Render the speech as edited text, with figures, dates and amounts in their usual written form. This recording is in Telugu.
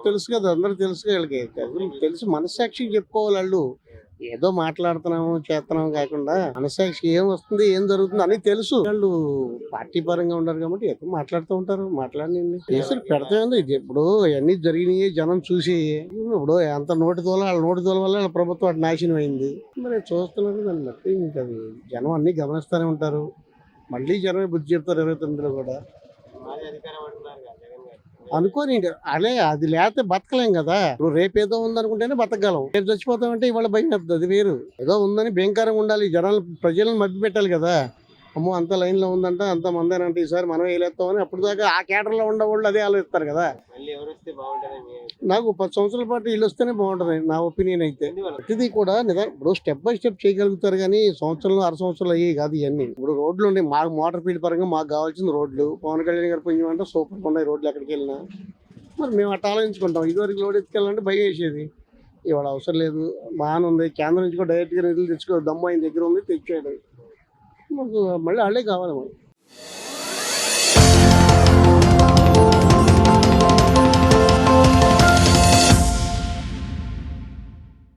తెలుసు కదా, అందరూ తెలుసు వీళ్ళకి. తెలుసు, మనస్సాక్షికి చెప్పుకోవాలి వాళ్ళు. ఏదో మాట్లాడుతున్నాము చేస్తున్నాము కాకుండా మనస్సాక్షి ఏం వస్తుంది ఏం జరుగుతుంది అని తెలుసు. వాళ్ళు పార్టీ పరంగా ఉండరు కాబట్టి ఎక్కువ మాట్లాడుతూ ఉంటారు. మాట్లాడినండి కేసులు పెడతామండి. ఇది ఇప్పుడు అవన్నీ జరిగినాయి జనం చూసి. ఇప్పుడు ఎంత నోటి తోల వాళ్ళ నోటి తోల వల్ల వాళ్ళ ప్రభుత్వం అటు నాశనం అయింది. మరి చూస్తున్నారు దాన్ని బట్టి ఇంకా అది జనం అన్ని గమనిస్తూనే ఉంటారు. మళ్ళీ జనమే బుద్ధి చెప్తారు 29లో కూడా అనుకోని. అదే అది లేకపోతే బతకలేం కదా. ఇప్పుడు రేపేదో ఉందనుకుంటేనే బతకగలం. రేపు చచ్చిపోతామంటే ఇవాళ భయం వేస్తుంది. అది వేరు. ఏదో ఉందని భయంకరంగా ఉండాలి. జనాలు ప్రజలను మభ్య పెట్టాలి కదా. అమ్మో అంత లైన్ లో ఉందంట, అంత మందేనంటే ఈసారి మనం వేయలేస్తామని అప్పుడు దాకా ఆ కేటర్ లో ఉండేవాళ్ళు అదే ఆలోచిస్తారు కదా. నాకు 10 సంవత్సరాల పాటు వీళ్ళు వస్తేనే బాగుంటది నా ఒపీనియన్ అయితే. ప్రతిదీ కూడా ఇప్పుడు స్టెప్ బై స్టెప్ చేయగలుగుతారు కానీ సంవత్సరంలో 6 సంవత్సరాలు అయ్యి కాదు ఇవన్నీ. ఇప్పుడు రోడ్లు ఉన్నాయి, మాకు మోటార్ ఫీల్డ్ పరంగా మాకు కావాల్సిన రోడ్లు. పవన్ కళ్యాణ్ గారు పుణ్యం అంటే సూపర్ ఉన్నాయి రోడ్లు ఎక్కడికి వెళ్ళినా. మరి మేము అట్లా ఆలోచించుకుంటాం. ఇదివరకు లోడ్ ఎత్తుకెళ్ళాలంటే భయం వేసేది. ఇవాళ అవసరం లేదు, బాగానే ఉంది. కేంద్రం నుంచి కూడా డైరెక్ట్గా నిధులు తెచ్చుకో, దమ్ము ఆయన దగ్గర ఉంది, తెచ్చాడు. మాకు మళ్ళీ వాళ్ళే కావాలి మాకు.